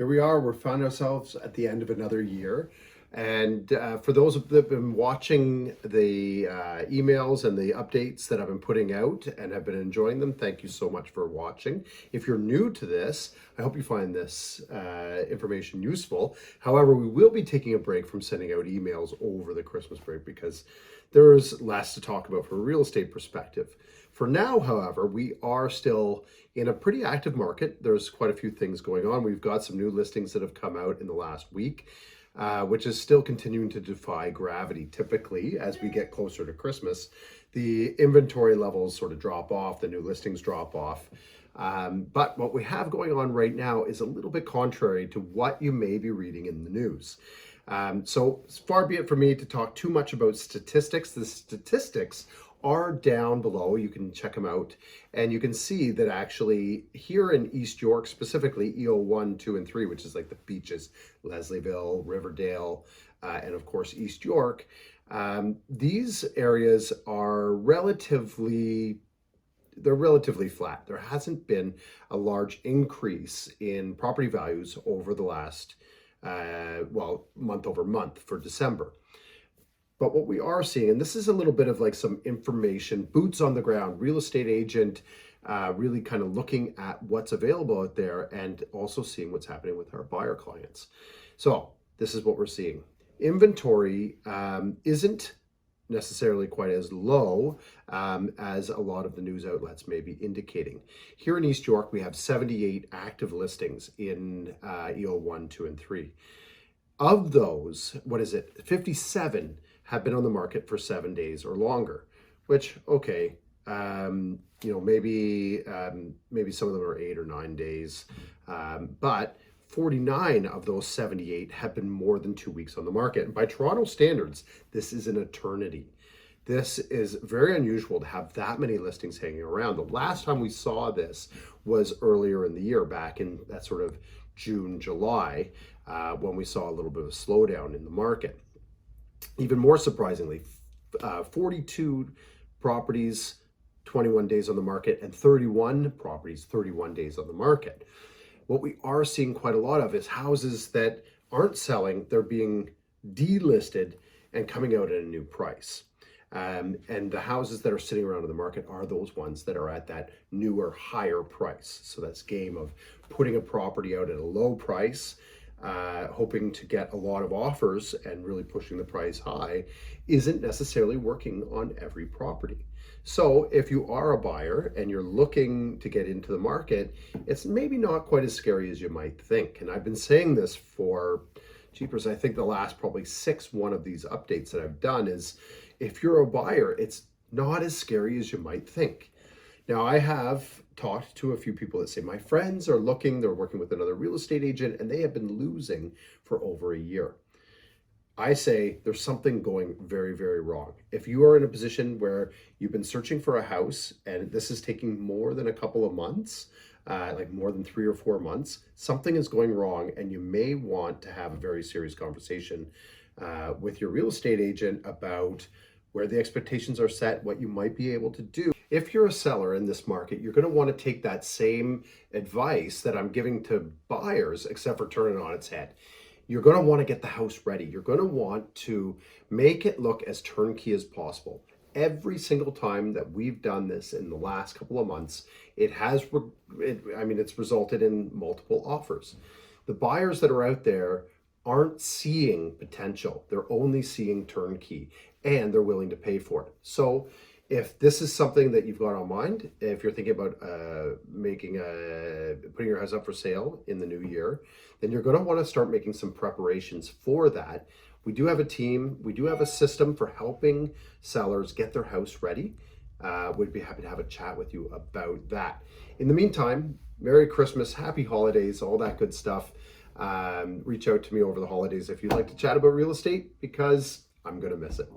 Here we are, we're found ourselves at the end of another year. And for those that have been watching the emails and the updates that I've been putting out and have been enjoying them, thank you so much for watching. If you're new to this, I hope you find this information useful. However, we will be taking a break from sending out emails over the Christmas break because there's less to talk about from a real estate perspective. For now, however, we are still in a pretty active market. There's quite a few things going on. We've got some new listings that have come out in the last week, which is still continuing to defy gravity. Typically, as we get closer to Christmas, the inventory levels sort of drop off, the new listings drop off. But what we have going on right now is a little bit contrary to what you may be reading in the news. So far be it for me to talk too much about statistics. The statistics are down below. You can check them out, and you can see that actually here in East York, specifically EO1, 2, and 3, which is like the beaches, Leslieville, Riverdale, and of course East York, these areas are relatively flat. There hasn't been a large increase in property values over the last month over month for December. But what we are seeing, and this is a little bit of like some information, boots on the ground, real estate agent, really kind of looking at what's available out there and also seeing what's happening with our buyer clients. So this is what we're seeing. Inventory isn't necessarily quite as low as a lot of the news outlets may be indicating. Here in East York, we have 78 active listings in EO1, 2, and 3. Of those, 57 have been on the market for 7 days or longer, which, okay, maybe some of them are 8 or 9 days, but 49 of those 78 have been more than 2 weeks on the market. And by Toronto standards, this is an eternity. This is very unusual to have that many listings hanging around. The last time we saw this was earlier in the year, back in that sort of June, July, when we saw a little bit of a slowdown in the market. Even more surprisingly, 42 properties, 21 days on the market, and 31 properties, 31 days on the market. What we are seeing quite a lot of is houses that aren't selling, they're being delisted and coming out at a new price. And the houses that are sitting around in the market are those ones that are at that newer, higher price. So that's game of putting a property out at a low price, hoping to get a lot of offers and really pushing the price high, isn't necessarily working on every property. So if you are a buyer and you're looking to get into the market, it's maybe not quite as scary as you might think. And I've been saying this for, jeepers, I think the last probably one of these updates that I've done is, if you're a buyer, it's not as scary as you might think. Now, I have talked to a few people that say, my friends are looking, they're working with another real estate agent, and they have been losing for over a year. I say there's something going very, very wrong. If you are in a position where you've been searching for a house and this is taking more than a couple of months, like more than 3 or 4 months, something is going wrong, and you may want to have a very serious conversation with your real estate agent about where the expectations are set, what you might be able to do. If you're a seller in this market, you're going to want to take that same advice that I'm giving to buyers, except for turn it on its head. You're going to want to get the house ready. You're going to want to make it look as turnkey as possible. Every single time that we've done this in the last couple of months, it's resulted in multiple offers. The buyers that are out there aren't seeing potential. They're only seeing turnkey, and they're willing to pay for it. So if this is something that you've got on mind, if you're thinking about putting your house up for sale in the new year, then you're going to want to start making some preparations for that. We do have a team, we do have a system for helping sellers get their house ready. We'd be happy to have a chat with you about that. In the meantime, Merry Christmas, Happy Holidays, all that good stuff. Reach out to me over the holidays if you'd like to chat about real estate, because I'm going to miss it.